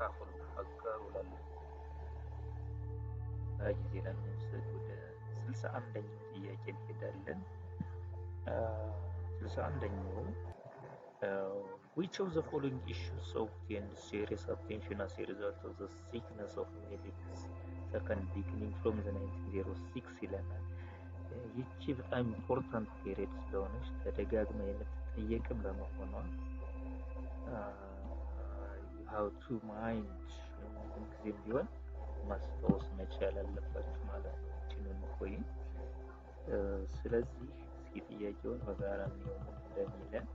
ተካፈሉ አጋሩ ላለ ጊዜ ለመውሰድ ወደ 61ኛው ጥያቄ እንሄዳለን። 61ኛው which of the following issues obtained serious attention as a result of the sickness of Melik's second beginning from the 1906 ይለናል። ይቺ በጣም ኢምፖርታንት ፔሪድ ስለሆነች ተደጋግማ የምትጠየቅም በመሆኗ you have to mind ጊዜም ቢሆን ማስታወስ መቻል አለባችሁ ማለት ነው። እቺንን ቆይ ስለዚህ እስኪ ጥያቄውን በጋራ ነው እንደሚለን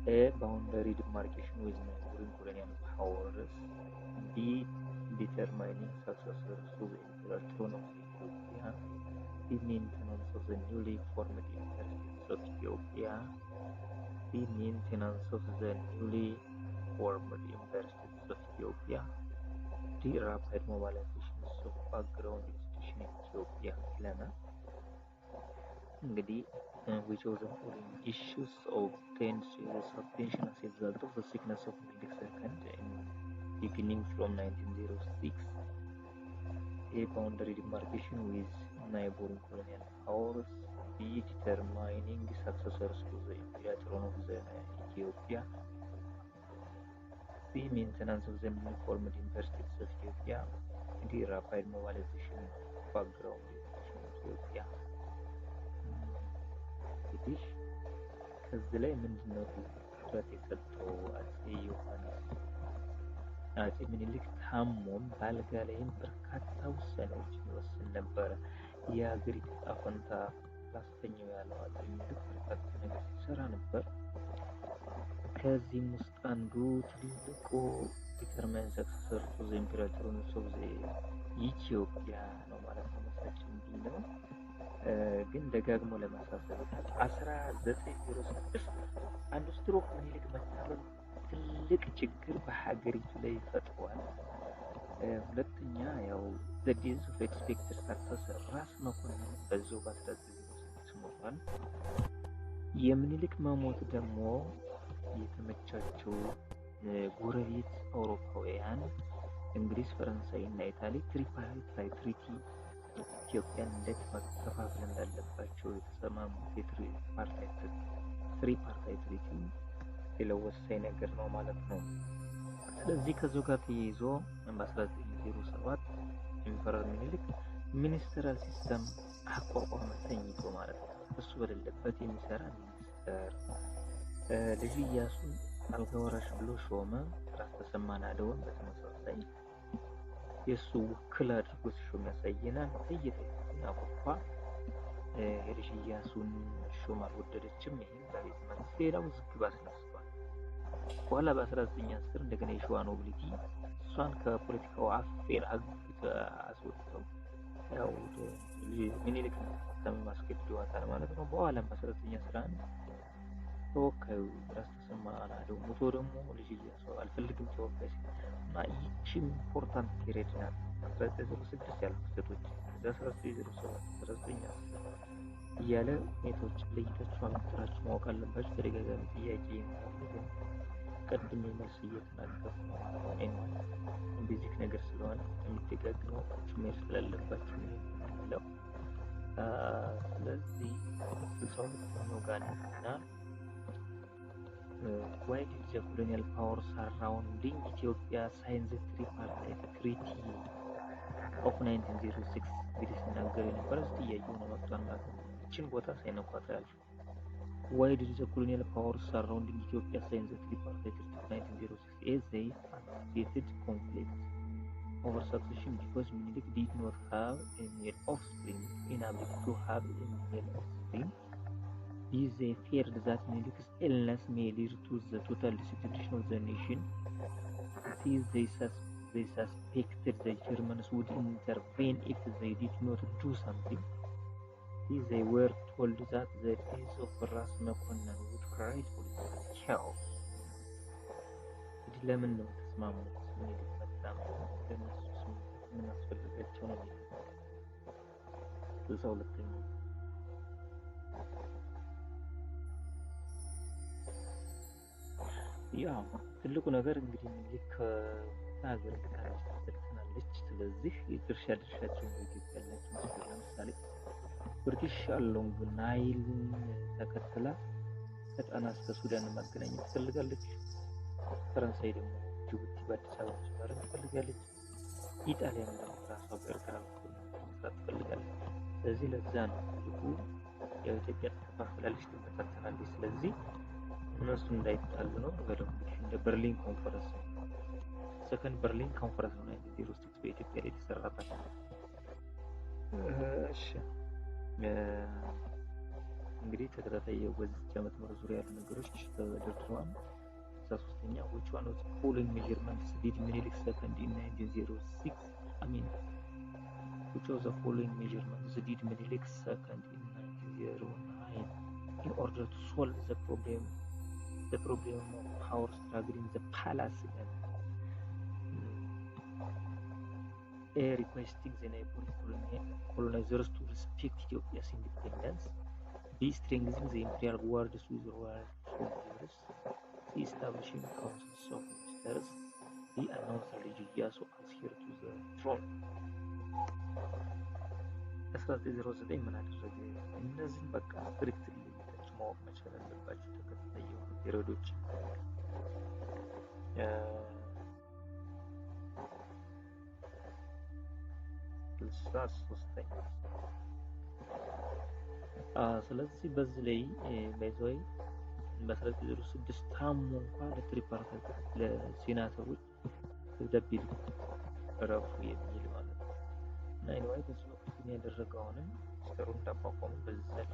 A. Boundary demarcation with neighboring colonial powers. B. Determining successors to the imperial throne of Ethiopia. C. Maintenance of the newly formed Imperial States of Ethiopia. C. Maintenance of the newly formed Imperial States of Ethiopia. D. Rapid mobilization of background institution in Ethiopia. እንግዲህ which of the following issues obtained serious attention as a result of the sickness of Melik II beginning from 1906? A. Boundary demarcation with neighboring colonial powers. B. Determining successors to the imperial throne of the Ethiopia. C. Maintenance of the newly formed Imperial States of Ethiopia. D. Rapid mobilization of background institution in Ethiopia. እንግዲህ ከዚህ ላይ ምንድነው ትኩረት የሰጠው አፄ ዮሐንስ አፄ ምኒልክ ታሞም ባልጋ ላይም በርካታ ውሳኔዎችን ይወስን ነበረ። የሀገሪቱ ዕጣ ፈንታ ላስተኛው ያለው አፄ ምኒልክ በርካታ ነገር ሲሰራ ነበር። ከዚህም ውስጥ አንዱ ትልቁ ዲተርማይን ሰክሰሰር ቱ ዘ ኢምፔሪያል ትሮን ኦፍ ዘ ኢትዮጵያ ነው ማለት ነው። መሳችን እንዲህ ነው ግን ደጋግሞ ለማሳሰብ 1906 አንዱ ስትሮክ ምኒልክ መታመም ትልቅ ችግር በሀገሪቱ ላይ ፈጥሯል። ሁለተኛ ያው the days of expected success ራስ መኮንን በዛው በ1906 ሞቷል። የምኒልክ መሞት ደግሞ የተመቻቸው ጎረቤት አውሮፓውያን እንግሊዝ፣ ፈረንሳይ እና ኢጣሊ ትሪፓሪት ኢትዮጵያን እንዴት መከፋፈል እንዳለባቸው የተሰማሙት ትሪፓርታይት ትሪቲ ሌላው ወሳኝ ነገር ነው ማለት ነው። ስለዚህ ከዚሁ ጋር ተያይዞ በ1907 ኢምፐረር ምኒልክ ሚኒስትራል ሲስተም አቋቋመ ተኝቶ ማለት ነው። እሱ በሌለበት የሚሰራ ሚኒስተር ልጅ ኢያሱን አልጋ ወራሽ ብሎ ሾመ። ራስ ተሰማ ናደውን በተመሳሳይ የሱ ውክል አድርጎ ሲሾም ያሳየናል። እየተያዘ አውሮፓ የልጅ ኢያሱን ሾም አልወደደችም። ይሄን በቤተ መንግስት ሌላ ውዝግብ አስነስቷል። በኋላ በ1910 እንደገና የሸዋ ኖቢሊቲ እሷን ከፖለቲካው አፌር አስወጥተው ያው ምኒልክ ማስገድደዋታል ማለት ነው። በኋላም በ1911 ተወካዩ ራስ ተሰማ ናደው ሞቶ ደግሞ ልጅ ኢያሱ አልፈልግም ተወካይ እና ይህቺም ኢምፖርታንት ፔሪድ ናት። 1906 ያሉ ክስተቶች 1907 1910 እያለ ሁኔታዎች ለይታችሁ አብራችሁ ማወቅ አለባችሁ። ተደጋጋሚ ጥያቄ ነው ቀድሜ መልስ እየተናገርኩ ነው። ቤዚክ ነገር ስለሆነ የሚደጋግመው መሄድ ስላለባችሁ ነው። ስለዚህ 62ኛው ጋር ነውና why did the colonial powers surrounding Ethiopia sign the tripartite treaty of 1906? እንግዲህ ሲናገር የነበረው ጥያቄው ነው መጥቷል ማለት ነው። እቺን ቦታ ሳይነኳት ያልፉ why did the colonial powers surrounding Ethiopia sign the tripartite treaty of 1906? as they anticipated conflict over succession because Menelik did not have a male offspring, inability to have a male offspring. They feared that Menelik's illness may lead to the total disintegration of the nation. They suspected the Germans would intervene if they did not do something. They were told that the days of Ras Mekonnen would create political chaos. ለምን ነው ተስማሙት? ምኒልክ በጣም ለነሱ ምን አስፈልጋቸው ነው? 62ኛው ያው ትልቁ ነገር እንግዲህ ምኒልክ ከሀገር ትበትናለች። ስለዚህ ድርሻቸውን በኢትዮጵያ ያላቸውን ችግር ለምሳሌ ብሪቲሽ አሎንግ ናይልን ተከትላ ከጣና እስከ ሱዳን ማገናኘት ትፈልጋለች። ፈረንሳይ ደግሞ ጅቡቲ በአዲስ አበባ መስመርን ትፈልጋለች። ኢጣሊያን ደግሞ ራሷ በኤርትራ በኩል መስራት ትፈልጋለች። ስለዚህ ለዛ ነው ትልቁ ያው ኢትዮጵያ ትከፋፈላለች፣ ትበታተናለች። ስለዚህ እነሱ እንዳይጣሉ ነው ነገሩ። እንደ በርሊን ኮንፈረንስ ሰከንድ በርሊን ኮንፈረንስ ነው 1906 በኢትዮጵያ ላይ የተሰራበት። እሺ እንግዲህ ተከታታይ በዚህ ዓመት ምህረት ዙሪያ ያሉ ነገሮች ተደርድረዋል። 13ኛ which one of the following measurements did Menelik second in 1906? I mean, which of the following measurements did Menelik second in 1909 in order to solve the problem of power struggle in the palace? A. Requesting the neighboring colonizers to respect Ethiopia's independence. B. Strengthening the imperial guards with royal soldiers. C. Establishing councils of ministers. D. Announcing ልጅ ኢያሱ as heir to the throne. 1909 ምን አደረገ? እነዚህን በቃ ስትሪክትሊ ማወቅ መቻል አለባቸው። ተከታታይ የሆኑ ፔሪዮዶች ስለዚህ በዚህ ላይ በዛይ በ1906 ታሙ እንኳን ለትሪፓርቲት ለሴናተሮች ደብዳቤ ረፉ የሚል ማለት ነው። እና ይሄው በዚህ ወቅት ያደረገው አሁንም ስሩ እንዳቋቋሙ በዚህ ላይ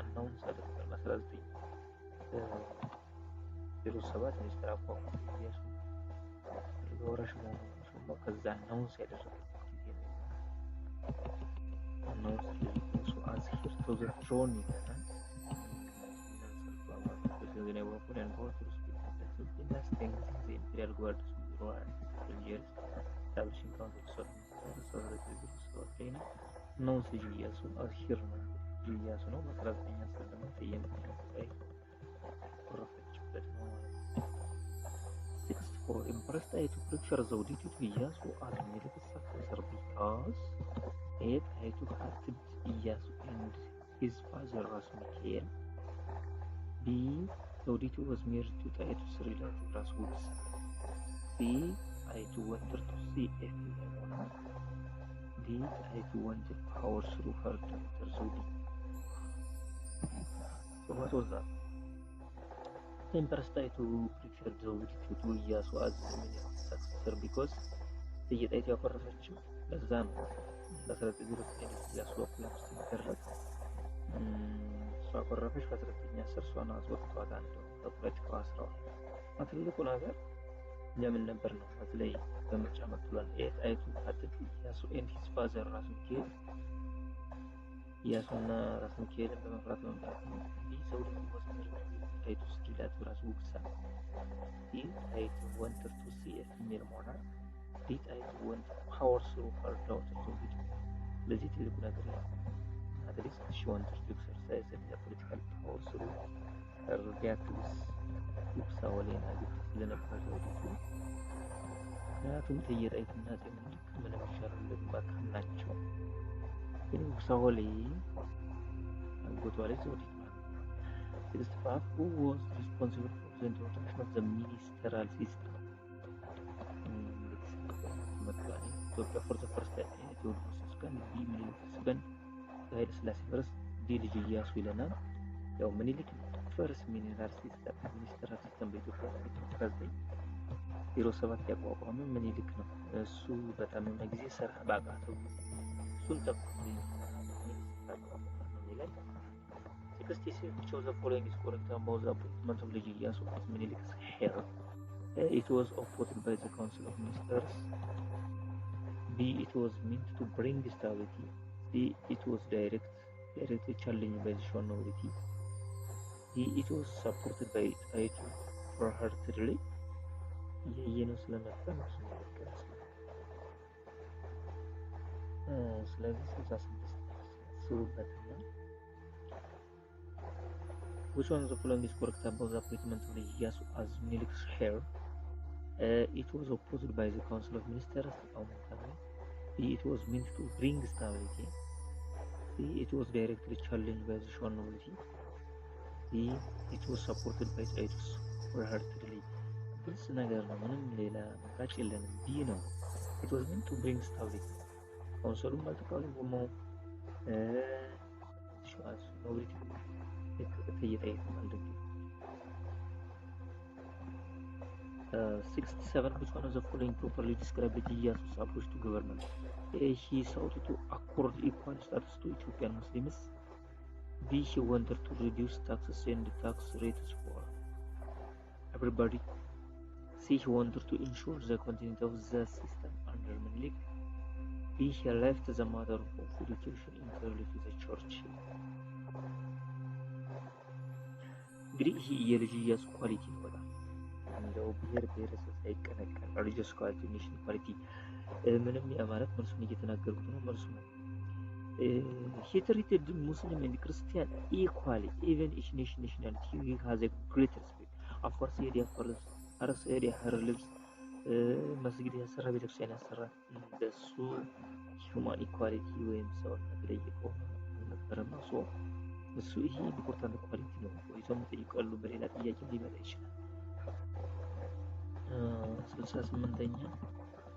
አናውንስ አድርጓል። በ1907 ሚኒስትር አቋቋሙ ኢያሱ ወራሽ መሆኑን ሰማ። ከዛ አናውንስ ያደረገው announced ኢያሱ as heir to the throne ይላል። the neighborhood and both respected the imperial guards with royal soldiers, establishing councils of ministers, announced ኢያሱ as heir ኢያሱ ነው። በ1910 ደግሞ የመጀመሪያ ቆረፈችበት ነው ማለት ነው። 64 Empress ጣይቱ ፕሪፈር ዘውዲቱ to ኢያሱ as Menelik's successor because A. ጣይቱ hated ኢያሱ and his father ራስ ሚካኤል. B. ዘውዲቱ was married to ጣይቱ's relative ራስ ውግሳ. C. ጣይቱ wanted to see a female. D. ጣይቱ wanted power through her daughter ዘውዲቱ. So what was that? Empress ጣይቱ preferred ዘውዲቱ to ኢያሱ as Menelik's successor because ጣይቱ ያኮረፈችው ለዛ ነው። በ1909 ኢያሱ በኩል ሲደረግ እሷ ቆረፈች። በ1910 እሷን አስወጥቷት አንዱ ተቆረጭ አስራው ትልቁ ነገር ለምን ነበር ነው በተለይ በምርጫ መጥቷል። ጣይቱ ሀጥት ኢያሱ and his father ራስ ሚካኤል ኢያሱና ራስ ሚካኤልን በመፍራት መምጣት ነው። ዘውዲቱ ወስመር ጣይቱ ስሪላት ራስ ውግሳ ጣይቱ wanted to see a female monarch. ጣይቱ wanted power through her daughter ዘውዲቱ። ለዚህ ትልቁ ነገር ነው at least she wanted to exercise the political power through her daughters ውግሳ ወሌና ግፊት ስለነበር ዘውዲቱ። ምክንያቱም ጣይቱና ምኒልክ ምንም ይሻላል ባካም ናቸው። ግን ውግሳ ወሌ አጎቷ ላይ ዘውዲቱ ማለት ነው። 65 Who was responsible for the introduction of the ministerial system? ኢትዮጵያ for the first time ቴዎድሮስ ሰከንድ ቢ ምኒልክ ሰከንድ ኃይለ ሥላሴ ፈርስት ዲ ልጅ ኢያሱ ይለናል። ያው ምኒልክ ፈርስት ሚኒስትራል ሲስተም በኢትዮጵያ 1907 ያቋቋመ ምኒልክ ነው። እሱ በጣም ጊዜ ሰራ ባቃተው እሱን ተቆጥቶ ይላል። 66 which of the following is correct about the appointment of ልጅ ኢያሱ as Menelik's heir? It was appointed by the Council of Ministers. B. It was meant to bring stability. C. It was directly challenged by the Shona nobility. D. It was supported by ጣይቱ wholeheartedly. የየነው ስለነበር ነው ስለነበር ስለዚህ 66 ስሩበትና which one of the following is correct about the appointment of Ieyasu as Minilik's heir? It was opposed by the Council of Ministers. B. It was meant to bring stability. C. It was directly challenged by the Shuan nobility. D. It was supported by traitors wholeheartedly. This ነገር ነው ምንም ሌላ አማራጭ የለንም። B ነው። It was meant to bring stability. ካውንስሉም አልተቃወመውም። ሸዋን ኖቢሊቲ እየጠየቀም አልደግም። 67 which one of the following properly describe Iyasu's approach to government? A. He sought to accord equal status to Ethiopian Muslims. B. He wanted to reduce taxes and tax rates for everybody. C. He wanted to ensure the continuity of the system under Menelik. B. He left the matter of education entirely to the church. እንግዲህ ይህ የልጅ ኢያሱ ኳሊቲ ነው። በጣም እንደው ብሔረሰብ ሳይቀነቀን ሪሊጂየስ ኳሊቲ ኔሽን ኳሊቲ ምንም ያ ማለት መልሱን እየተናገርኩት ነው። መልሱ ነው he treated Muslim and Christian equally even each nationality has a great respect. አፋር ሲሄድ የአፋር ልብስ፣ ሐረር ሲሄድ የሐረር ልብስ፣ መስጊድ ያሰራ ቤተክርስቲያን ያሰራ እንደሱ ሂውማን ኢኳሊቲ ወይም ሰውነት ላይ የቆመ ነበረና እሱ ይሄ ኢምፖርታንት ኳሊቲ ነው። ቆይቶም ጠይቃሉ በሌላ ጥያቄ ሊመጣ ይችላል። 68ኛ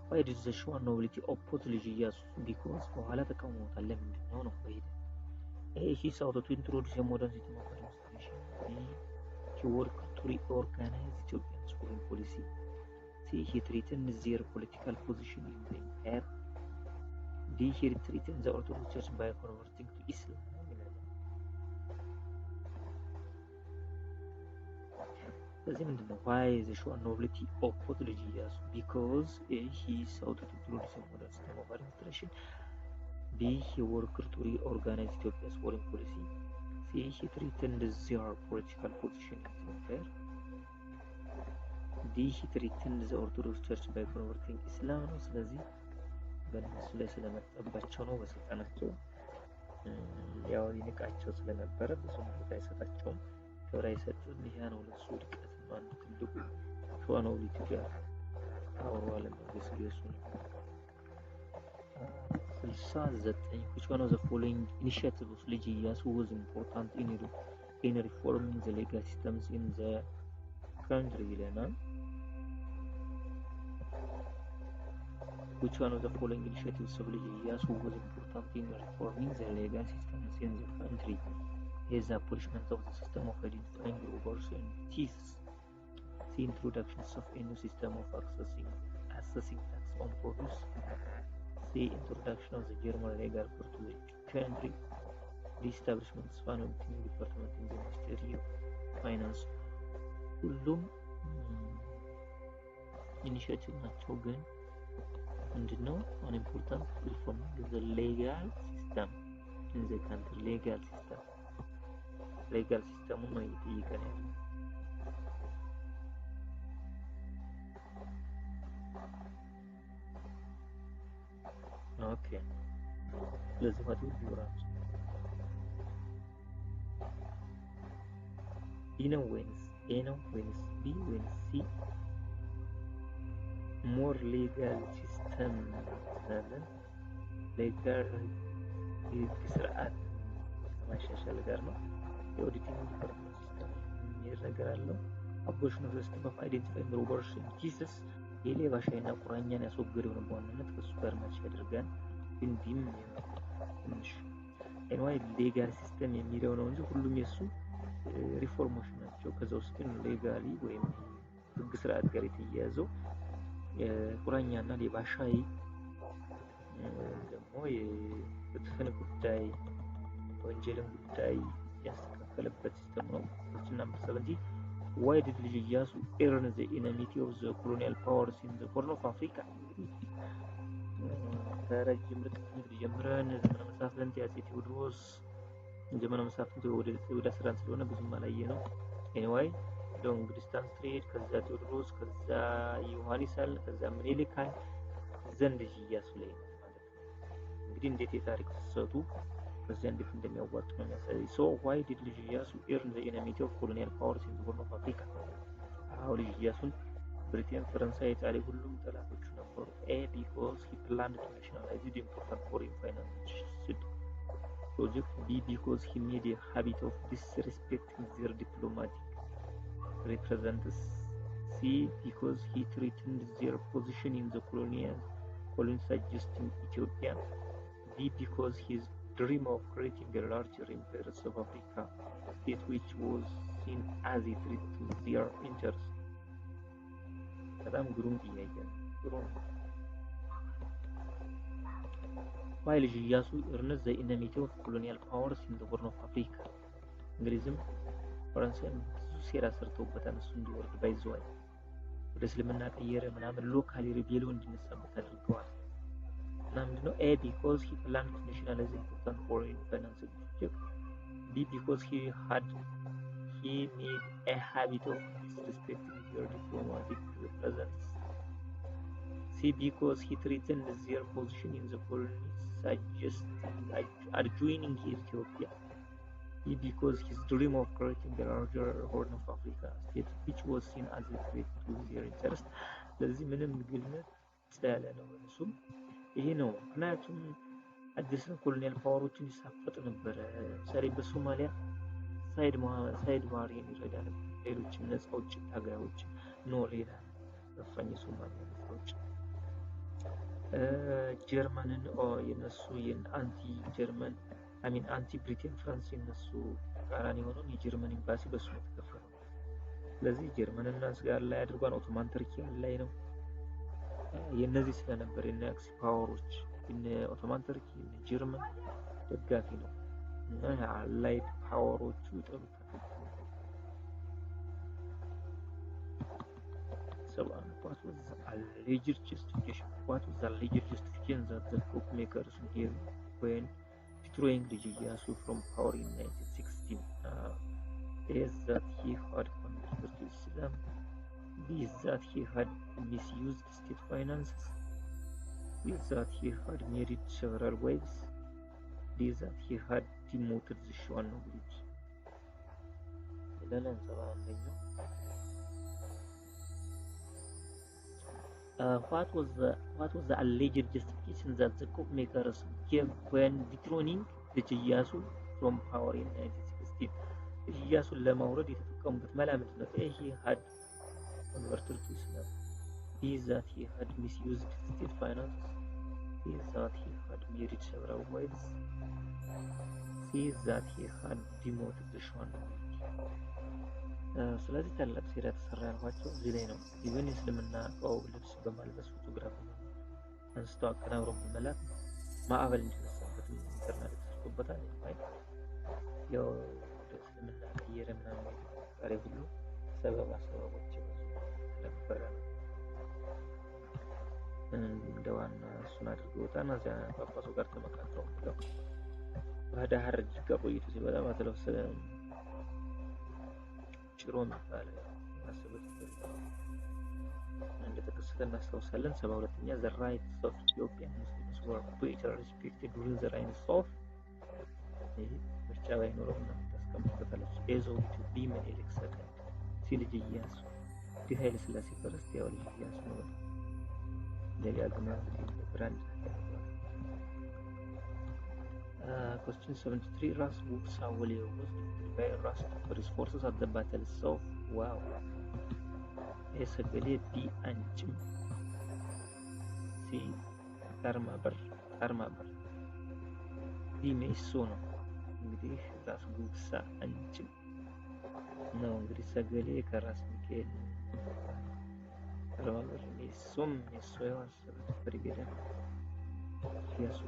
why did the Shuan nobility oppose ልጅ ኢያሱ? because በኋላ ተቃውሞታል። ለምንድን ነው ነው ወይ he sought to introduce a modern system of administration. He worked to reorganize Ethiopia's foreign policy. He threatened their political position in the empire. D. He threatened the Orthodox Church by converting to Islam. ስለዚህ ምንድን ነው why the Shuan nobility opposed ልጅ ኢያሱ? because A. he sought to introduce a modern system of administration. B. he worked to reorganize Ethiopia's foreign policy. C. he threatened their political position in the empire. D. he threatened the Orthodox Church by converting Islam ነው። ስለዚህ በእነሱ ላይ ስለመጣባቸው ነው በስልጣናቸው ያው ይንቃቸው ስለነበረ ብዙም ቦታ አይሰጣቸውም፣ ክብር አይሰጥም። ይሄ ነው ለሱ ውድቀት ነው። አንዱ ትልቁ ሸዋን ኖቢሊቲ ጋር ታወራዋል ነው የሱ ነው። 69 which one of the following initiatives of ልጅ ኢያሱ was important in reforming the legal systems in the country ይለናል። which one of the following initiatives of ልጅ ኢያሱ was important in reforming the legal systems in the country? Is the abolishment of the system of identifying robbers and thieves. The introduction of a new system of assessing tax on produce. The introduction of the German legal court to the country. The establishment of a new department in the Ministry of Finance. ሁሉም ኢኒሺዬቲቭ ናቸው ግን ምንድነው an important reform in the legal system in the country. legal system ነው እየጠየቀን ያለው። ኦኬ ስለዚህ ማለት ይወራል A ነው ወይንስ B ወይንስ C? more legal system ማለት legal ስርዓት ከማሻሻል ጋር ነው። የኦዲቲንግ ዲፓርትመንት ሲስተም የሚረጋገር አለው። አቦሊሽን ኦፍ ሲስተም ኦፍ አይደንቲፋይንግ ሮበርስ ኤንድ ቲፍስ የሌባ ሻይና ቁራኛን ያስወገደው ነው በዋናነት ከሱ ጋር ማች ያደርጋል። ግን ቢም ትንሽ ኤንዋይ ሌጋል ሲስተም የሚለው ነው እንጂ ሁሉም የሱ ሪፎርሞች ናቸው። ከዛ ውስጥ ግን ሌጋሊ ወይም ህግ ስርዓት ጋር የተያያዘው ቁራኛና ሌባ ሻይ ደግሞ የፍትህን ጉዳይ ወንጀልን ጉዳይ ያስተካከለበት ሲስተም ነው። እና መሰለኝ why did ልጅ ኢያሱ earn the enmity of the colonial powers in the Horn of Africa? ከረጅም ርቀት እንግዲህ ጀምረን ዘመነ መሳፍንት ያጼ ቴዎድሮስ ዘመነ መሳፍንት ወደ አስራን ስለሆነ ብዙም አላየ ነው። ኤኒዌይ ሎንግ ዲስታንስ ትሬድ ከዛ ቴዎድሮስ ከዛ ዮሐንስ አለ ከዛ ምኒልክ አለ ዘንድ ልጅ ኢያሱ ላይ ማለት ነው። እንግዲህ እንዴት የታሪክ ፍሰቱ ፕሬዚዳንት እንዴት እንደሚያዋጡ ነው የሚያሳይ። ሶ ዋይ ዲድ ልጅ ኢያሱ ኤርን ዘ ኢነሚቲ ኦፍ ኮሎኒያል ፓወርስ ኢን ዘ ሆርን ኦፍ አፍሪካ? አዎ ልጅ ኢያሱን ብሪቴን፣ ፈረንሳይ፣ ኢጣሊ ሁሉም ጠላቶቹ ነበሩ። ኤ ቢኮዝ ሂ ፕላንድ ቱ ናሽናላይዝ ኢምፖርታንት ፎሬን ፋይናንሽል project. B because he made a habit of disrespecting their diplomatic representatives. C because he threatened their position in the colonies suggesting Ethiopia. D because his dream of creating a larger empire of Africa state which was seen as a threat to their interests. በጣም ግሩም ጥያቄ ነው። ጥሩ ነው። ዋይ ልጅ ኢያሱ earned the enmity of colonial powers in the Horn of Africa? እንግሊዝም ፈረንሳይም ብዙ ሴራ ሰርተውበታል እሱ እንዲወርድ ባይዘዋል። ወደ እስልምና ቀየረ ምናምን ሎካሊ ሪቤሊዮን እንዲነሳበት አድርገዋል። እና ምንድነው? A because he planned to nationalize important foreign financial project. B because he made a habit of disrespecting their diplomatic representatives. C because he threatened their position in the colonies suggesting adjoining Ethiopia. E because his dream of creating a larger Horn of Africa state which was seen as a threat to their interest. ለዚህ ምንም ግልጽ ያለ ነው እሱም ይሄ ነው። ምክንያቱም አዲስ ኮሎኒያል ፓወሮችን ይሳፈጥ ነበር። ለምሳሌ በሶማሊያ ሳይድ ባሪን ይረዳ ነበር። ሌሎችም ነፃ አውጪ ታጋዮች ነው ሌላ አፋኝ ሶማሊያ ነፃ ጀርመንን የነሱ የአንቲ ጀርመን አንቲ ብሪቴን ፍራንስ የነሱ ተቃራኒ የሆነው የጀርመን ኤምባሲ በሱ ተከፈለ። ስለዚህ ጀርመንና ስጋር ላይ አድርጓን ኦቶማን ተርኪ ላይ ነው የነዚህ ስለነበር የነ አክሲ ፓወሮች የነ ኦቶማን ተርኪ የነ ጀርመን ደጋፊ ነው እና አላይድ ፓወሮቹ ይጠሉታል። What was the alleged justification? What was the alleged justification that the bookmakers gave when destroying Liji Iyasu from power in 1916? Is that he had converted to Islam? B is that he had misused state finances? Is that he had married several wives? D is that he had demoted the Shuan nobility? What was the alleged justification that the bookmakers gave when dethroning Liji Iyasu from power in 1916? Liji Iyasu ለማውረድ የተጠቀሙበት መላምት ነው። A he had converted to Islam. B is that he had misused state finances. C is that he had married several wives. C is that he had demoted the Shuan nobility. ስለዚህ ታላቅ ሴራ ተሰራ ያልኳቸው እዚህ ላይ ነው። ኢቨን እስልምና ቋው ልብስ በማልበስ ፎቶግራፍ አንስተው አቀናብረው በመላክ ማዕበል እንዲነሳበት ኢንተርኔት ተሰርቶበታል። ያው እስልምና ቀየረ ምናምን ዛሬ ሁሉ ሰበቦች ነበረ እንደ ዋና እሱን አድርገውታል። እዚያ ጳጳሱ ጋር ተመካክረው ነው ባዳህር ቆይቶ ሲበላ ባተለወሰደ ጭሮ የሚባለው ማሰበት እንደተከሰተ እናስታውሳለን። 72ኛ the rights of Ethiopian Muslims were better respected during the reign of ምርጫ ባይኖረው እና ታስቀምጠታለች ኤዞዊቱ ቢምኒልክ ሰከንድ ሲልጅ ኢያሱ ኃይለ ሥላሴ ፈረስት ያው ልጅ ኢያሱ ነው። ደጋግማ እንግዲህ ብራንድ Question 73 Ras Gugsa Waliyo was defeated by Ras Tufari's forces at the Battle of Wow. Esagale B Anchim. C Karmabar. D Mesono. እንግዲህ ራስ ጉግሳ አንችም ነው። እንግዲህ ሰገሌ ከራስ ሚካኤል karmabar ሜሶም ሜሶያስ ፍሪገዳ ያሱ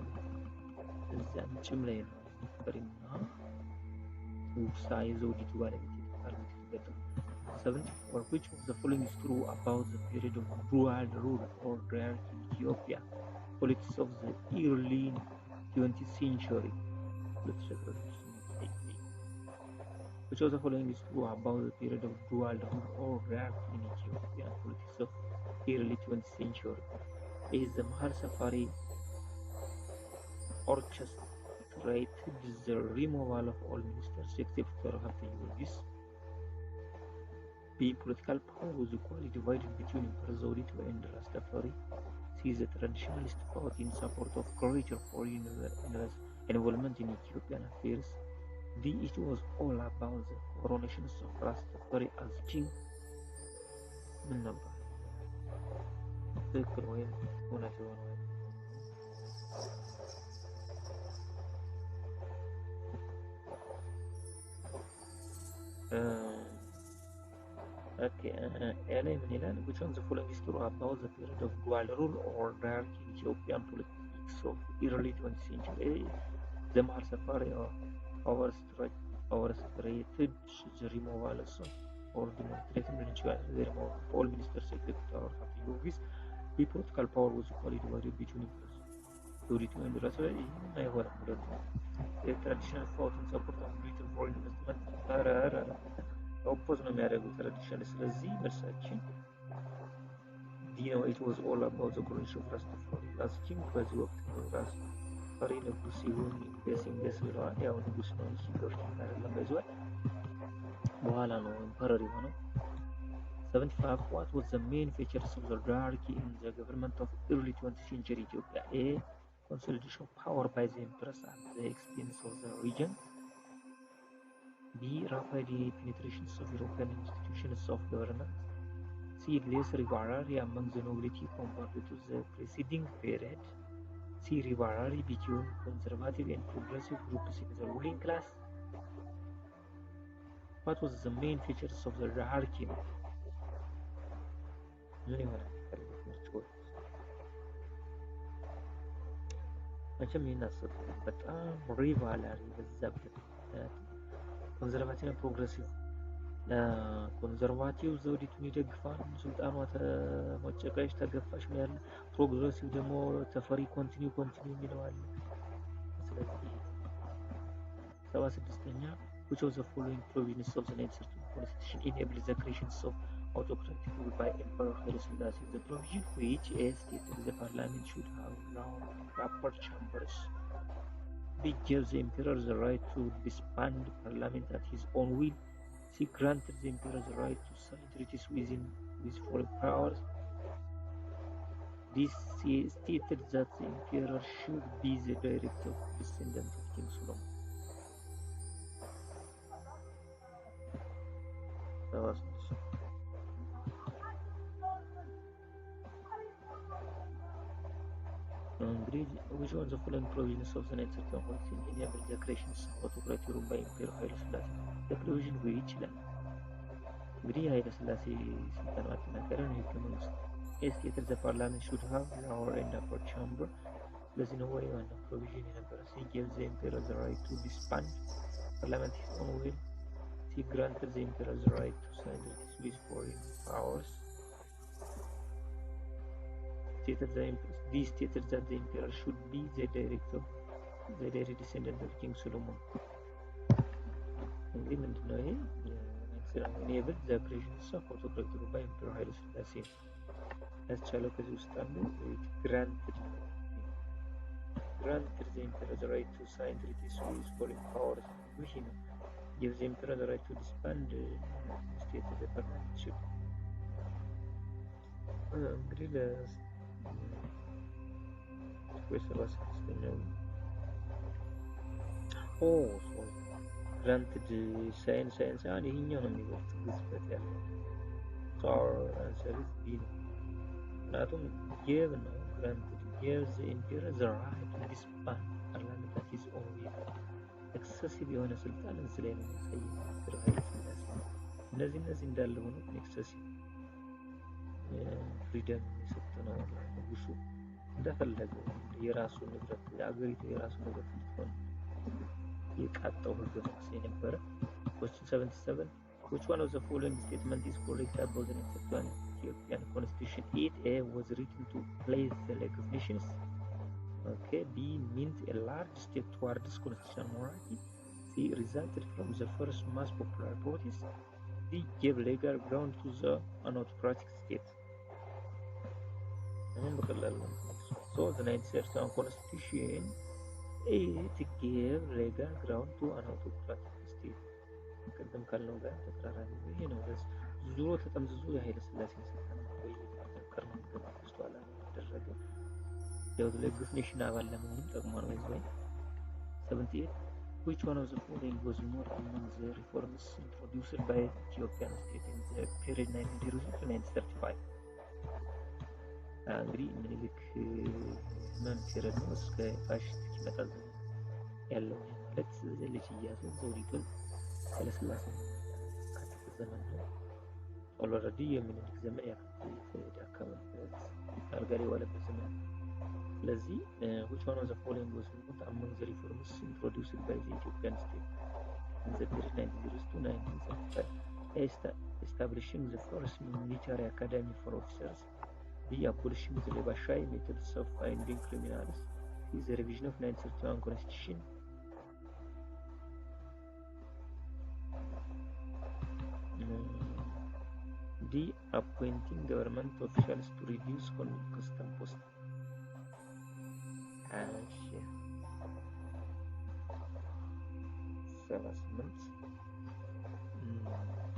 እዛም ጭም ላይ ነው ፍሪና ጉግሳ የዘውዲቱ ባለቤት የተባሉት ተገጠሙ። 74 which of the following is true about the period of dual rule or hierarchy in Ethiopia politics of the early 20th century? Which of the following is true about the period of dual rule or hierarchy in Ethiopia politics of early 20th century? A is the Mahal Safari demonstrated the removal of all ministers except for Haile Georgis. B. Political power was equally divided between Emperor Zewditu and Rastafari. C. The traditionalist fought in support of greater foreign involvement in Ethiopian affairs. D. It was all about the coronation of Rastafari as king. ምን ነበር ትክክል ወይም እውነት የሆነው? ላይ ምን ይላል? which one the following is true about the period of dual rule or hierarchy in Ethiopian politics of early 20th century? The Mahar Safari overstrated the removal or demonstrated the removal of all ministers except for Haile Georgis. The political power was equally divided between Zewditu and Rastafari. አይሆንም ሁለቱ የትራዲሽናል fought in support of greater foreign investment ኦፖዝ ነው የሚያደርጉት ትራዲሽናል። ስለዚህ መልሳችን ዲ ነው። it was all about the coronation of Rastafari as king። በዚህ ወቅት ራስታፋሪ ንጉስ ሲሆን ደስ ብለዋል። ያው ንጉስ ነው እንጂ ኪንግ አይደለም። በዚያው በኋላ ነው ኢምፐረር የሆነው። 75 what was the main features of the hierarchy in the government of early 20th century Ethiopia? A. consolidation of power by the emperors at the expense of the region. B. rapid penetration of European institutions of government. C. less rivalry among the nobility compared to the preceding period. C. rivalry between conservative and progressive groups in the ruling class. What was the main features of the hierarchy? መቼም ይናሰጥ በጣም ሪቫላሪ በዛበት ኮንዘርቫቲቭ እና ፕሮግሬሲቭ ኮንዘርቫቲቭ ዘውዲቱን ይደግፋል። ስልጣኗ ተሞጨቀች ተገፋች ነው ያለ። ፕሮግሬሲቭ ደግሞ ተፈሪ ኮንቲኒው ይለዋል። ስለዚህ 76ኛ which of the following provisions of the 1913 constitution enable the creation of autocratic rule by Emperor Haile Selassie? The provision which stated the parliament should have round upper chambers. B. gives the emperor the right to disband parliament at his own will. C. granted the emperor the right to sign treaties with foreign powers. This stated that the emperor should be the direct descendant of King Solomon. which one of the following provisions of the 1913 constitution enable the creation of autocratic rule by Emperor Haile Selassie? The provision which ይላል እንግዲህ ኃይለ ሥላሴ ስልጣን ማጠናከርን ህገ መንግስት stated the parliament should have lower and upper chamber። ስለዚህ ነው ወይ ዋናው ፕሮቪዥን የነበረ። C. gives the emperor the right to disband parliament his own will. C. granted the emperor the right to sign treaties with foreign powers. This stated that the emperor should be the direct descendant of King Solomon. እንግዲህ ምንድነው ይሄ? enable the creation of autocratic rule by Emperor Haile Selassie ያስቻለው ከዚህ ውስጥ አንዱ granted the emperor the right to sign treaties with foreign powers። ይሄ ነው gives the emperor the right to disband stated the parliament should እንግዲህ granted ሳይንስ አሁን ይሄኛው ነው የሚበልጥ ግዝፈት ያለው ፓወር አንሰር ቢ ነው። ምክንያቱም ጌቭ ነው granted gives the emperor the right to disband parliament at his own will። ኤክሰሲቭ የሆነ ስልጣን እዚህ ላይ ነው የሚያሳየው። እነዚህ እንዳለ ሆኖ ኤክሰሲቭ ፍሪደም የሰጠ ነው ንጉሱ እንደፈለገው የራሱ ንብረት የአገሪቱ የራሱ ንብረት እንዲሆን የቃጣው ህገ መንግስት የነበረ። question 77 which one of the following statement is correct about the Ethiopian constitution? A was written to place the League of Nations. Okay. B meant a large step towards constitutional monarchy. C resulted from the first mass popular protest. D gave legal ground to the autocratic state. So the 1913 constitution it gave legal ground to an autocratic state. ቅድም ካልነው ጋር ተቀራራቢ ነው። ይሄ ነው ዙሮ ተጠምዝዞ የኃይለ ሥላሴን ስልጣን ማቆየት ያፈቀር ነው ገመት ኋላ ያደረገ ያው ለግፍ ኔሽን አባል ለመሆኑም ጠቅሟል። ወይ 78 which one of the following was not among the reforms introduced by Ethiopian state in the period 1900 to 1935? እንግዲህ ምኒልክ ፔሪድ ነው እስከ ፋሽስት እስኪመጣ ያለው ማለት ልጅ ኢያሱ ዘውዲቱን ኃይለሥላሴ ካተተ ዘመን ነው። ኦልሬዲ የምኒልክ ዘመን ያካተተበት አልጋ ላይ የዋለበት ዘመን ነው። ስለዚህ which one of the following was not among the reforms introduced by the Ethiopian state in the period 1900 to 1935? Establishing the first military academy for officers, the abolishing the Lebashai methods of finding criminals, the revision of 1931 constitution, the appointing government officials to reduce custom post.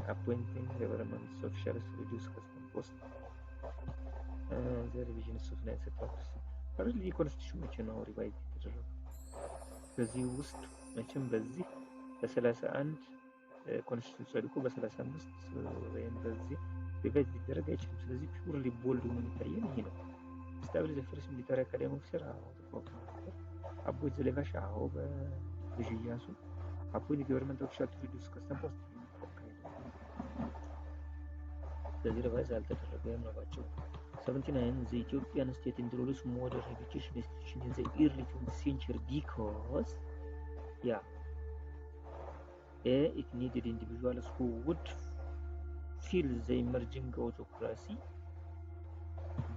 Appointing government officials to reduce custom post. The revision of 1931 currently constitution መቼ ነው ሪቫይዝ የተደረገው? በዚህ ውስጥ መቼም በዚህ በ31 ኮንስቲቱሽን ጸድቆ በ35 ወይም በዚህ ሪቫይዝ ሊደረግ አይችልም። ስለዚህ ፒውርሊ ቦልድ ሆኖ የሚታየን ይሄ ነው። ስታብሊሽ ዘ ፈርስት ሚሊታሪ አካዳሚ ኦፊሰር አቦይት ዘ ሌቫሽ በልጅ ኢያሱ አፖይንት ገቨርንመንት ኦፊሻል ቱ ሪዱስ ከስተም ፖስት ስለዚህ ሪቫይዝ አልተደረገም ናቸው። 79 the Ethiopian state introduced modern education institution in the early 20th century because it needed individuals who would fill the emerging autocracy.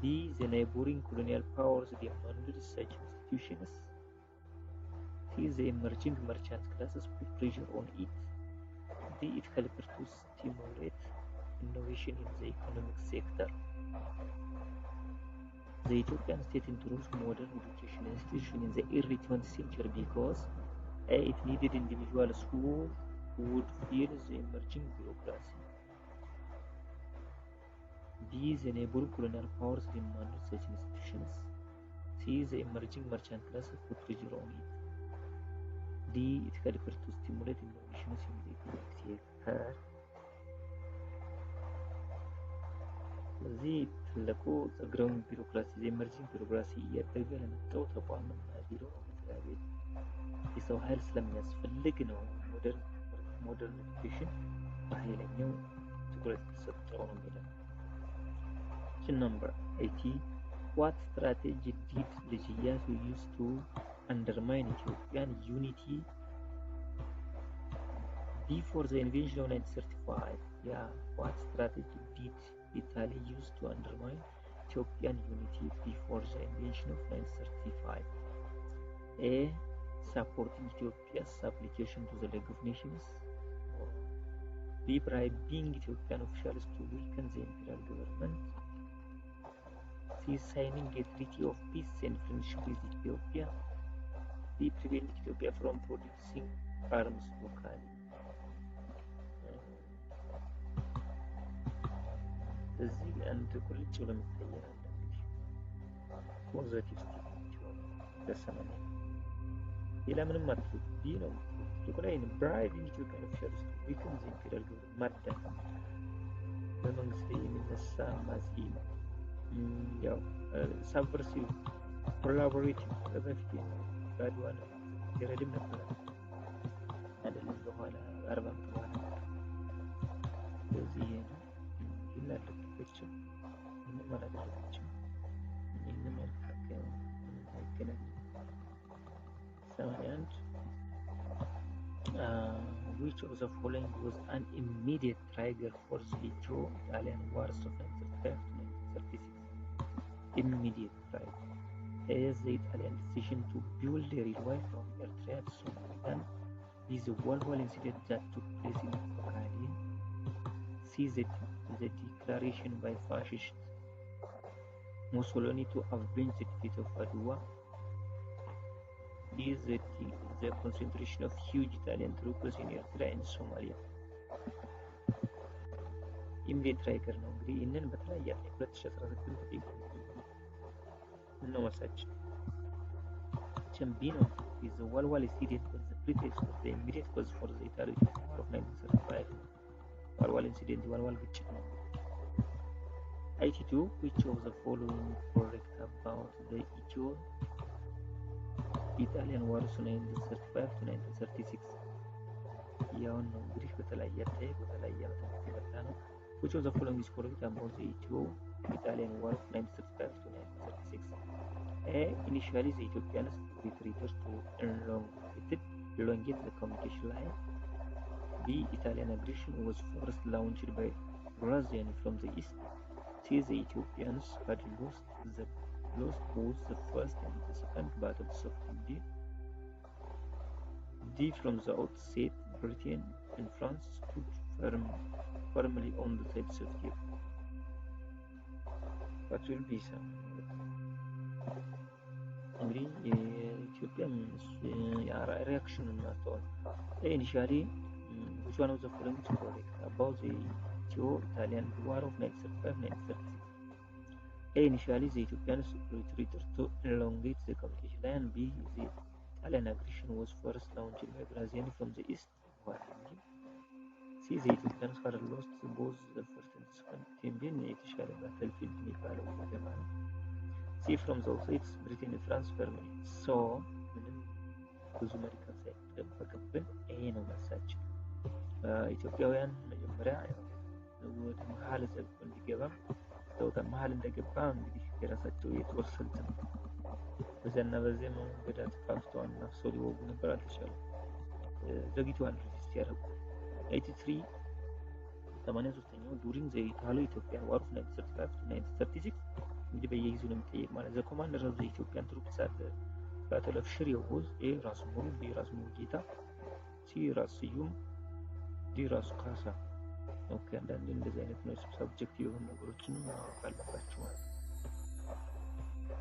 B the neighboring colonial powers demanded such institutions. C the emerging merchant classes put pressure on it. D it helped to stimulate innovation in the economic sector. The Ethiopian state introduced modern education institution in the early 20th century because A it needed individuals who would fill the emerging bureaucracy. B the neighboring colonial powers demanded such institutions. C the emerging merchant classes put pressure on it. D it helped to stimulate innovations in the economic sector. እዚህ ትልቁ ግራውንድ ቢሮክራሲ የኤመርጂንግ ቢሮክራሲ እያደገ ለመጣው ተቋምና ቢሮ መስሪያ ቤት የሰው ኃይል ስለሚያስፈልግ ነው ሞደርን ኤዱኬሽን በኃይለኛው ትኩረት የተሰጠው ነው የሚለው። Number 80 what strategy did ልጅ ኢያሱ use to undermine Ethiopian unity before the invasion of 1935? What strategy did Italy used to undermine Ethiopian unity before the invasion of 1935? A supporting Ethiopia's application to the League of Nations, or B bribing Ethiopian officials to weaken the imperial government, C signing a treaty of peace and friendship with Ethiopia, D preventing Ethiopia from producing arms locally. እዚህ አንድ ቁልጭ ብሎ የሚታየን አለ እንግዲህ ፖዘቲቭ ስቴትመንት ይሆን በሰማንያ ሌላ ምንም አትሉት ቢ ነው ሊቆላይን ብራይቪንግ ኢትዮጵያን ኦፊሻልስ ዊክን ዘ ኢምፔሪያል ገቨርንመንት ማዳን በመንግስት ላይ የሚነሳ አማጺ ያው ሳብቨርሲቭ ኮላቦሬቲቭ በፊት ባድዋ ነው የረድም ነበር አይደለም በኋላ 40 ዓመት በኋላ ስለዚህ ይናደድብችም ምንም አላደረገችም ይህንን መልካከም አይገናኝም 81 which of the following was an immediate trigger for the Ethio-Italian wars of 1935-1936? Immediate trigger is the Italian decision to build a railway from Eritrea to Sudan is a worldwide incident that took place in Okadian. See the declaration by fascist Mussolini to avenge the defeat of Adwa. is the concentration of huge Italian troops in Eritrea and Somalia. ኢምዴት ትራይገር ነው እንግዲህ ይህንን በተለያየ 2019 ነው መሳችን ቸምቢኖ is the Walwal incident was the pretext of the immediate cause for the Italo-Ethiopian War of 1935. Walwal incident Walwal ግጭት ነው 82 which of the following correct about the Italian wars 1935 to 1936 ያው ነው እንግዲህ በተለያየ አጠያየቅ በተለያየ አመት የመጣ ነው which of the following is correct about the Italian war of 1935 to 1936 A. Initially the Ethiopians retreated to elongate the communication line. B. Italian aggression was first launched by Graziani from the east. C. The Ethiopians had lost both the first and the second battles of India. D. From the outset, Britain and France stood firmly on the sides of Ethiopia. What will be some? እንግዲህ የኢትዮጵያ reaction እናስተዋል initially which one of the following is correct about the Italian war of 1935-1936 A. Initially the Ethiopians retreated to elongate the communication line. B. The Italian aggression was first launched by Graziani from the east. C. The Ethiopians had lost both the first and second campaign የተሻለ battlefield የሚባለው ከተማ ነው C. From the outset, Britain and France firmly. So, ብዙ መሪከም ሳይጠበቅብን ይሄ ነው መልሳችን ኢትዮጵያውያን መጀመሪያ ወደ መሀል ዘብ እንዲገባም ተውታ መሀል እንደገባ እንግዲህ የራሳቸው የጦር ስልት ነው በዛና በዚህ መንገድ ተፋፍተዋል ነፍሰው ሊወጉ ነበር አልተቻለም ዘግይተዋል ሪዚስት ያደረጉ 83ኛው during the Italo-Ethiopian War of 1935-1936 እንግዲህ በየጊዜው ነው የሚጠየቅ ማለት the commander of the Ethiopian troops at the Battle of Shire was A. ራስ ሙሉ B. ራስ ሙሉጌታ C. ራስ ስዩም D. ራስ ካሳ ኦኬ አንዳንዴ እንደዚህ አይነት ነው ሰብጀክቲቭ የሆኑ ነገሮችን ማወቅ አለባቸው ማለት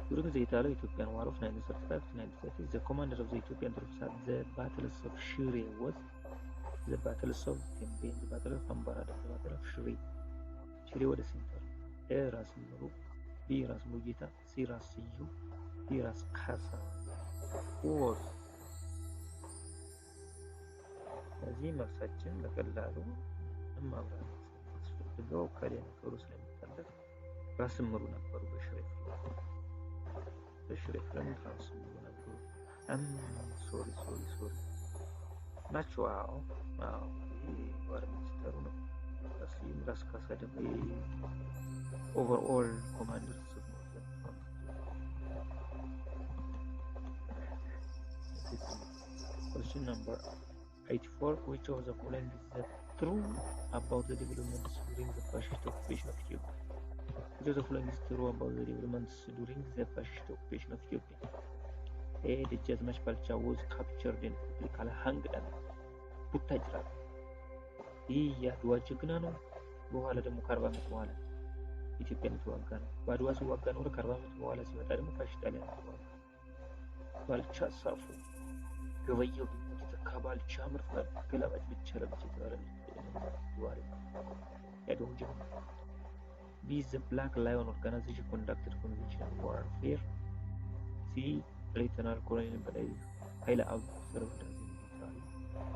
during the Italo-Ethiopian War of 1935-1936 the commander of the Ethiopian troops at the Battle of Shire was the Battle of Tembe, the Battle of Ambarada, the Battle of Shire ወደ ሴንተር A. ራስ ሙሉ B. ራስ ሙሉጌታ C. ራስ ስዩም D. ራስ ካሳ was እዚህ መልሳችን በቀላሉ ማብራራት ስለምትፈልገው ከሌላ ነገሩ ስለሚፈለግ ራስ ምሩ ነበሩ በሽሬ ፍረንድ ራስ ምሩ ነበሩ ሶሪ ናቸው አዎ ዋር ሚኒስተሩ ነው ራስም ራስ ካሳ ደግሞ ኦቨርኦል ኮማንደር Question number 84 which of the following is the true about the developments during the fascist occupation of Ethiopia which of the following is true about the developments during the fascist occupation of Ethiopia A. Dejazmach Balcha was captured and publicly hanged at Butajra ይህ የአድዋ ጀግና ነው በኋላ ደግሞ ከ40 ዓመት በኋላ ኢትዮጵያን ተዋጋ ነው በአድዋ ሲዋጋ ነው ከ40 ዓመት በኋላ ሲመጣ ደግሞ ፋሽስት ጣሊያን ተዋጋ ባልቻ ሳፉ ገበየው ተካባልቻ ምርጥ ገላባጭ ብቻ ለብቻ ተባለ ዋሪ ያደው ጀግና This Black Lion organization conducted conventional warfare C. Lieutenant Colonel Balai Haile served as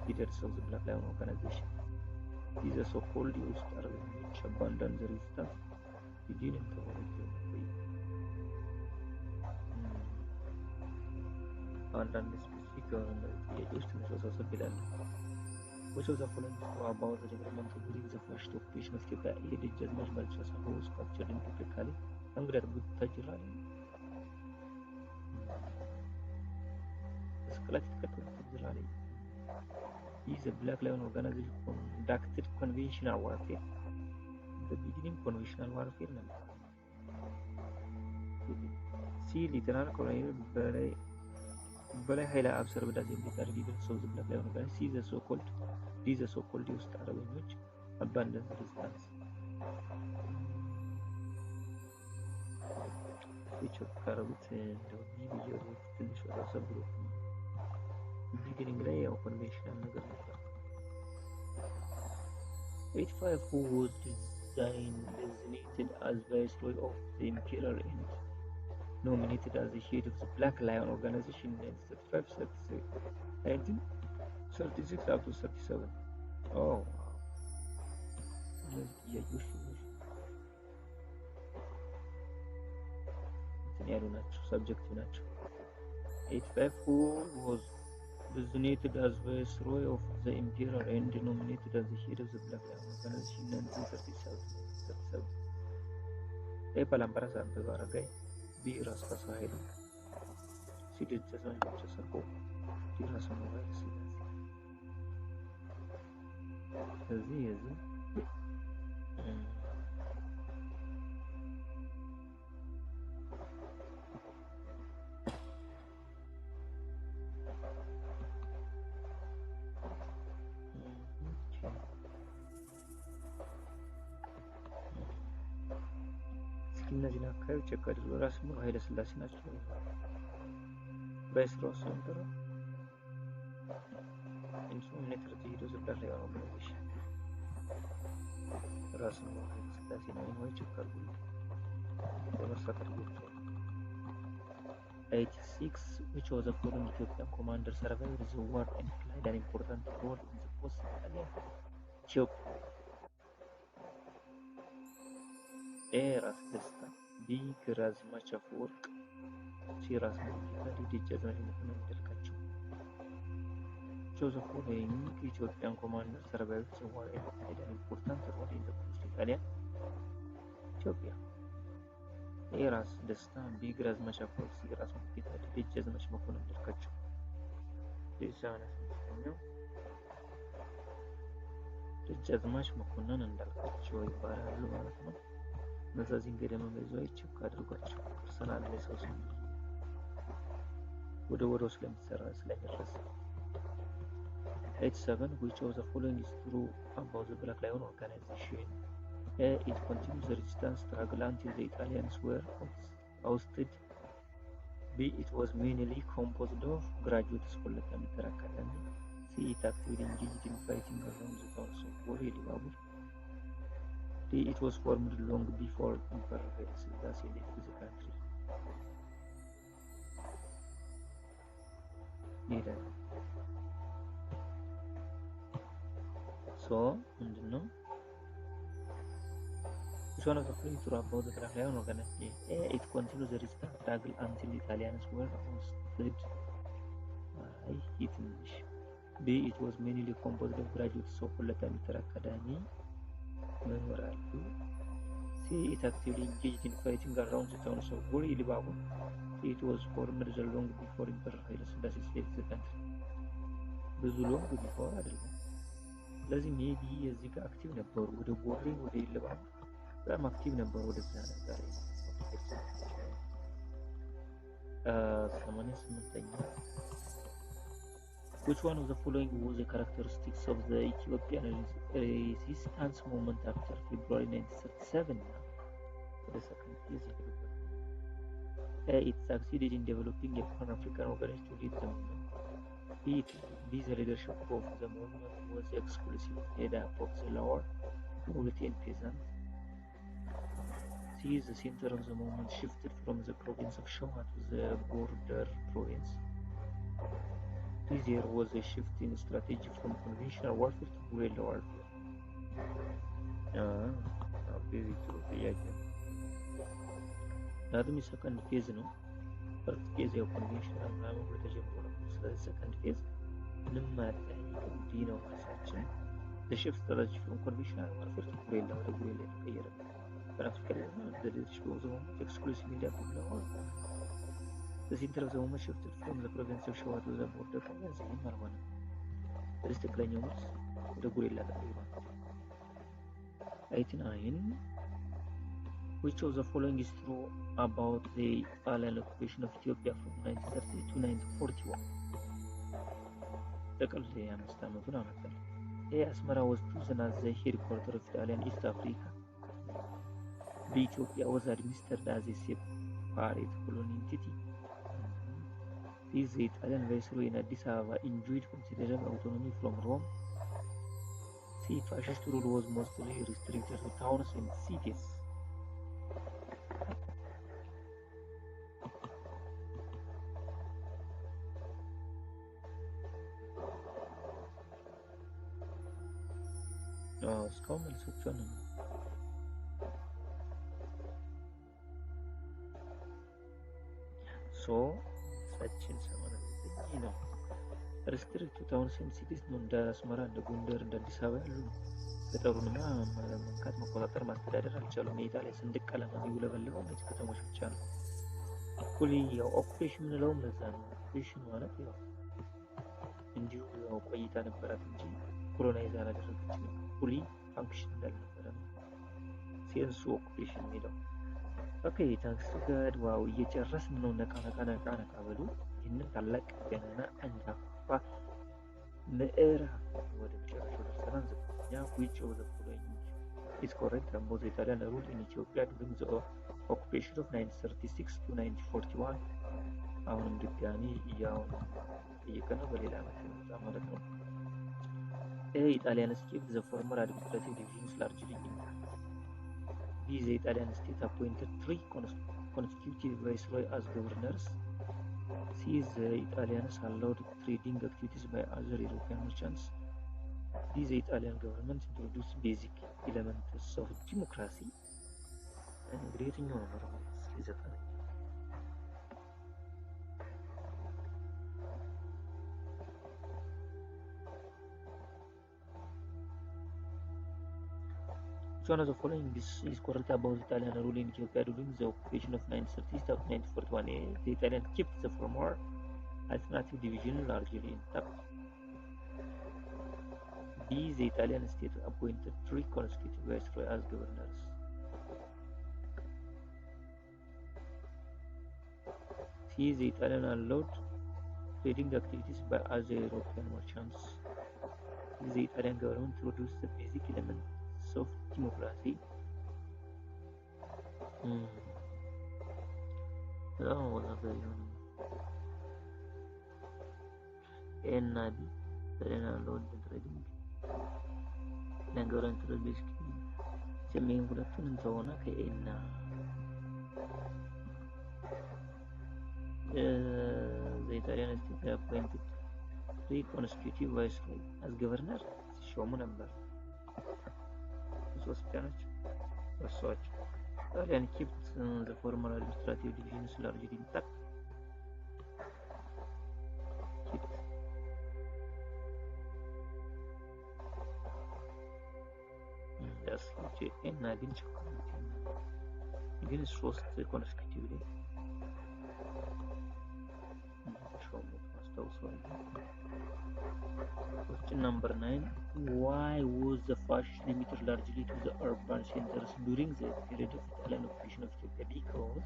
leaders of the Black Lion organization These are so-called used Arabic which abandoned the resistance beginning to አንዳንድ ስፔሲፊክ የሆነ ጥያቄዎች ትንሽ ወሳሰብ ይላሉ which of the following about the development during the fascist occupation of Ethiopia A. Dejazmach Balcha Safo was captured in publicly hanged at Butajra ስቅላት የተቀጠለ Butajra is a Black Lion organization conducted conventional warfare the beginning conventional warfare ነበር C. Lieutenant Colonel Balai Haile served as leaders of the Black Lion organization C. The so-called used አረበኞች abandoned the resistance which of ካረቡት እንደው ቢቢዮ ትንሽ ወሳሰብ ብሎ beginning ላይ ያው ኮንቬንሽናል ነገር ነበር። 85 who was designated as viceroy of the emperor and nominated as the head of the Black Lion organization in 1936 up to 37. Oh, wow. ያሉ ናቸው ሰብጀክቲቭ ናቸው። 85 who was designated as viceroy of the emperor and nominated as the head of the Black Lion organization in 1937. A palang para sa Barangay B ras ka sa Hilo. Si Dito sa Sarko. Si ras mo ba si Yazi. እነዚህን አካባቢ ቼክ አድርጎ ራስ ሙሉ ኃይለ ሥላሴ ናቸው። በስራው ሰንተራ እንሱም ኔትር ሄዶ ዝላለ ያው ነው ራስ ሙሉ ኃይለ ሥላሴ ነው ወይ ቼክ አድርጎ በመርሳት አድርጎ 86 which was a foreign Ethiopian commander survived the war and played an important role in the post-Italian Ethiopia. ራስ ደስታ ቢ ግራዝማች አፈወርቅ ሲ ራስ ሙሉጌታ ዲ ደጃዝማች መኮንን እንዳልካቸው ጆዘፍ ፎሎዊንግ ኢትዮጵያን ኮማንደር survived the war and played an important role in the post-Italian Ethiopia. ራስ ደስታ ቢ ግራዝማች አፈወርቅ ሲ ራስ ሙሉጌታ ዲ ደጃዝማች መኮንን እንዳልካቸው ደጃዝማች መኮንን እንዳልካቸው ይባላሉ ማለት ነው። እነዚህን ገደማ በዛው ቼክ አድርጓቸው ፐርሰናል ላይ ሰው ሲል ወደ ስለሚሰራ ስለሚረሳ 87 which was the following is true about the Black Lion organization. It continues the resistance struggle until the Italians were ousted. B it was mainly composed of graduates Hollata Meter Academy. C it actively engaged in fighting around the towns of Bori Libabur. It was formed long before Emperor Haile Selassie left the country. So, which one of the following true about the Black Lion organization? It continues the resistance struggle until the Italians were ousted. B it was mainly composed of graduates of Hollata Meter Academy. C it actively engaged in fighting around the towns of Bori Libabur. It was formed long before Emperor Haile Selassie left the country. ብዙ long before አይደለም። ስለዚህ ሜቢ እዚህ ጋር አክቲቭ ነበሩ ወደ ቦሪ ወደ ኢሉባቡር በጣም አክቲቭ ነበሩ ወደዛ ነበር። 88ኛ Which one of the following was the characteristics of the Ethiopian resistance movement after February 1937? The second is it succeeded in developing a Pan-African organization to lead the movement. The leadership of the movement was exclusively made up of the lower Mauritanian peasants. The center of the movement shifted from the province of Showa to the border province. There was a shift in strategy from conventional warfare to guerrilla warfare. Very true. That is second phase, no? First phase of conventional warfare. Second phase, the shift strategy from conventional warfare to guerrilla warfare. The leadership of the movement exclusively made up of the warfare. The center of the movement shifted from the province of Showa to the border province in Marwana. This is the claims of the guerrilla. 89 Which of the following is true about the Italian occupation of Ethiopia from 1930 to 1941? Asmara was chosen as the headquarters of Italian East Africa. Ethiopia was administered as a separate colonial entity. This Italian viceroy in Addis Ababa enjoyed considerable autonomy from Rome. See, fascist rule was mostly restricted to towns and cities. እስካሁን መልሶቿን ነው። ሶ ሳችን 89 ነው። ሪስትሪክት ቱ ታውንስ ኤንድ ሲቲስ ነው። እንደ አስመራ፣ እንደ ጎንደር፣ እንደ አዲስ አበባ ያሉ ነው። ገጠሩንማ መንካት፣ መቆጣጠር፣ ማስተዳደር አልቻሉም። የኢጣሊያ ሰንደቅ ዓላማ የሚውለበለበው እነዚህ ከተሞች ብቻ ነው። ፉሊ ያው ኦኩፔሽን የምንለውም ለዛ ነው። ኦኩፔሽን ማለት ያው እንዲሁ ያው ቆይታ ነበራት እንጂ ኮሎናይዝ አላደረገችም። ፉሊ ፋንክሽን እንዳልነበረ ነው ሴንሱ ኦኩፔሽን የሚለው። ኦኬ ታንክስ ቱ ጋድ። ዋው እየጨረስን ነው። ነቃ በሉ። ይህንን ታላቅ ገናና አንጋፋ ምዕራፍ ወደ መጨረሻው ደርሰናል። ዘጠነኛ which of the following is correct? both Italian rule in Ethiopia during the occupation of 1936 to 1941. አሁንም ድጋሚ ያው እየቀነ በሌላ ዓመት የመጣ ማለት ነው። Italian escaped the former administrative divisions largely intact. The Italian state appointed 3 consecutive viceroy as governors. The Italians allowed trading activities by other European merchants. The Italian government introduced basic elements of democracy. One of the following is correct about Italian rule in Ethiopia during the occupation of 1930s to 1941. The Italians kept the former alternative division largely intact. B. The Italian state appointed 3 consecutive viceroy as governors. C. The Italian allowed trading activities by other European merchants. The Italian government introduced the basic elements of democracy. And Italian allowed the trading. ነገሩን ትልልሽ ሰሜን ሁለቱንም ተሆነ ከኤና the Italian state appointed 3 consecutive viceroy as governor ሲሾሙ ነበር። ሶስት ቀኖች ወሰዋች። Italian kept the former administrative divisions largely intact. እና ግን ግን 3 consecutively ሾሙት ማስታውሰዋለሁ። Question number 9. Why was the fascist limited largely to the urban centers during the period of Italian occupation of Ethiopia? Because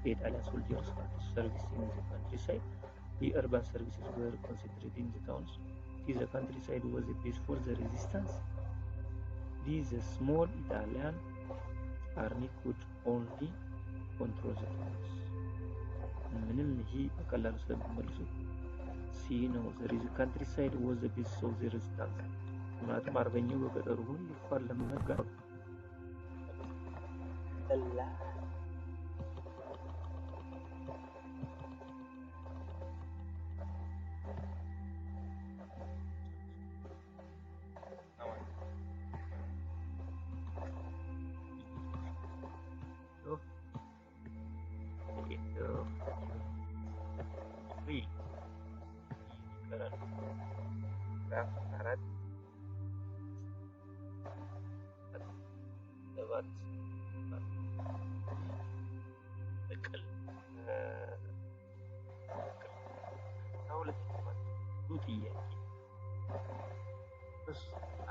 the Italian soldiers had service in the countryside. The urban services were concentrated in the towns. The countryside was a base for the resistance. This small Italian army could only control the towns. ምንም ይሄ በቀላሉ ስለሚመልሱት ሲ ነው። the countryside was the base of the resistance. ምክንያቱም አርበኛው በገጠሩ ሁሉ ይፋለም ነበር።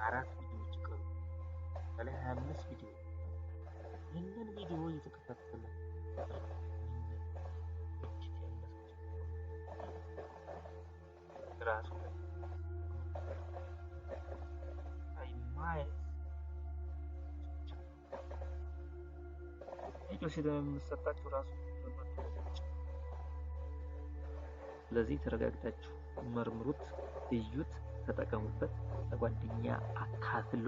አራት ቪዲዮዎች ቀሩ። በላይ 25 ቪዲዮ ይህንን ቪዲዮ እየተከታተለ ራሱ ቪዲዮ ስለምሰጣቸው ራሱ ስለዚህ ተረጋግታችሁ መርምሩት፣ እዩት፣ ተጠቀሙበት፣ ለጓደኛ አካፍሉ።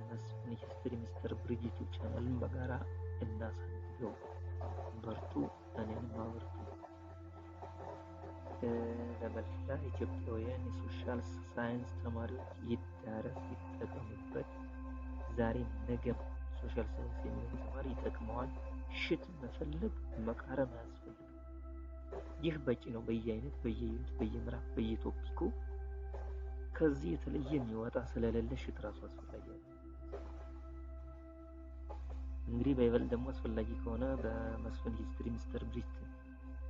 መስፍን ሂስትሪ ሚስተር ብሪጅ ዩቲዩብ ቻናልን በጋራ እናሳድገው። በርቱ፣ እኔንም አበርቱ። ለመላ ኢትዮጵያውያን የሶሻል ሳይንስ ተማሪዎች ይዳረስ፣ ይጠቀሙበት። ዛሬ ነገም ሶሻል ሳይንስ የሚሆን ተማሪ ይጠቅመዋል። ሽት መፈለግ መቃረም አያስፈልግም። ይህ በቂ ነው። በየአይነት በየዩኒት በየምዕራፍ በየቶፒኩ ከዚህ የተለየ የሚወጣ ስለሌለ ሽት ራሱ አስፈላጊ ነው። እንግዲህ በይበልጥ ደግሞ አስፈላጊ ከሆነ በመስፍን ሂስትሪ ሚስተር ብሪጅ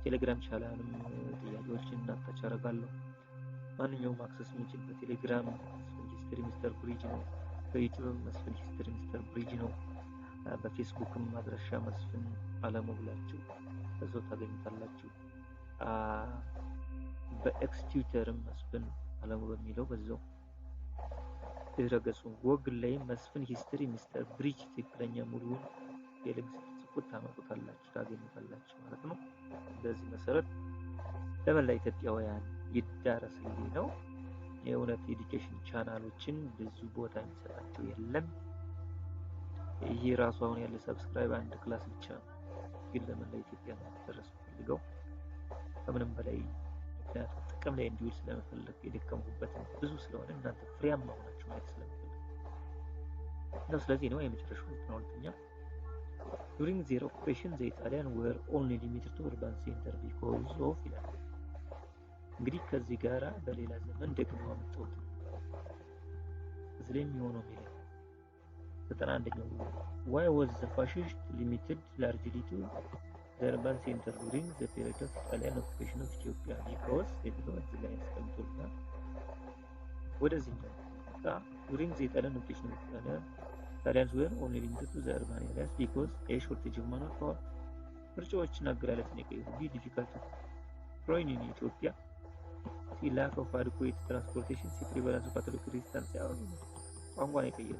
ቴሌግራም ቻናልም ጥያቄዎችን አታች አደርጋለሁ። ማንኛውም አክሰስ የሚችል በቴሌግራም መስፍን ሂስትሪ ሚስተር ብሪጅ ነው። በዩቲዩብ መስፍን ሂስትሪ ሚስተር ብሪጅ ነው። በፌስቡክም አድራሻ መስፍን አለሙ ብላችሁ በዛው ታገኙታላችሁ። በኤክስ ትዊተርም መስፍን አለሙ በሚለው በዛው ድረገጹ ጎግል ላይ መስፍን ሂስትሪ ሚስተር ብሪጅ ትክክለኛ ሙሉውን የሊንክ ስትጽፉት ታመጡታላችሁ፣ ታገኙታላችሁ ማለት ነው። በዚህ መሰረት ለመላ ኢትዮጵያውያን ይዳረስልኝ ነው። የእውነት ኤዱኬሽን ቻናሎችን ብዙ ቦታ የሚሰጣቸው የለም። ይሄ ራሱ አሁን ያለ ሰብስክራይብ አንድ ክላስ ብቻ ነው፣ ግን ለመላ ኢትዮጵያ ማድረስ ፈልገው ከምንም በላይ ምክንያቱም ጥቅም ላይ እንዲውል ስለምፈልግ የደከምኩበትን ብዙ ስለሆነ እናንተ ፍሬያማ ሆናችሁ ማየት ስለምፈልግ ነው። ስለዚህ ነው የመጨረሻው 92ኛ during their occupation the Italians were only limited to urban center because of ይላል። እንግዲህ ከዚህ ጋራ በሌላ ዘመን ደግሞ አመጣሁት እዚህ የሚሆነው ሚለው 91ኛው why was the fascist limited largely to the urban center during the period of Italian occupation of Ethiopia because እዚህ ላይ ያስቀምጡልና ወደዚህኛው during the Italian occupation of Ethiopia Italians were only limited to the urban areas because a shortage of manpower ምርጫዎችን አገላለጽ ነው የቀየሩ difficult growing in Ethiopia see lack of adequate transportation see prevalence of Catholic resistance ቋንቋ ነው የቀየሩ።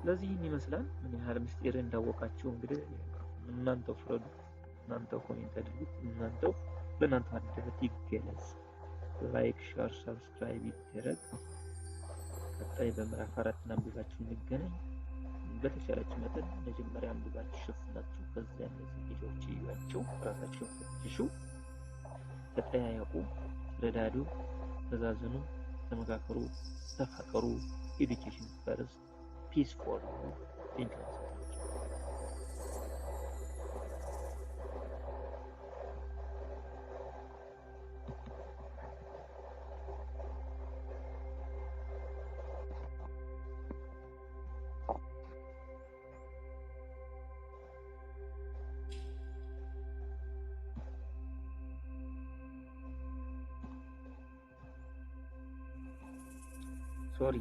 ስለዚህ ይመስላል ምን ያህል ምስጢር እንዳወቃችሁ እንግዲህ እናንተው ፍረዱ፣ እናንተው ኮሜንት አድርጉት፣ እናንተው በእናንተ አንደበት ይገለጽ። ላይክ፣ ሼር፣ ሰብስክራይብ ይደረግ። ቀጣይ በምዕራፍ 4 አንብባችሁ እንገናኝ። በተቻላችሁ መጠን መጀመሪያ አንብባችሁ ሸፍናችሁ ከዚያ እነዚህ ቪዲዮዎች ይዩዋቸው፣ ራሳችሁን ፈትሹ፣ ተጠያየቁ፣ ረዳዱ፣ ተዛዘኑ፣ ተመካከሩ፣ ተፋቀሩ። ኤዱኬሽን ፈርስት ፒስ ፎር ቴንኪው። ሶሪ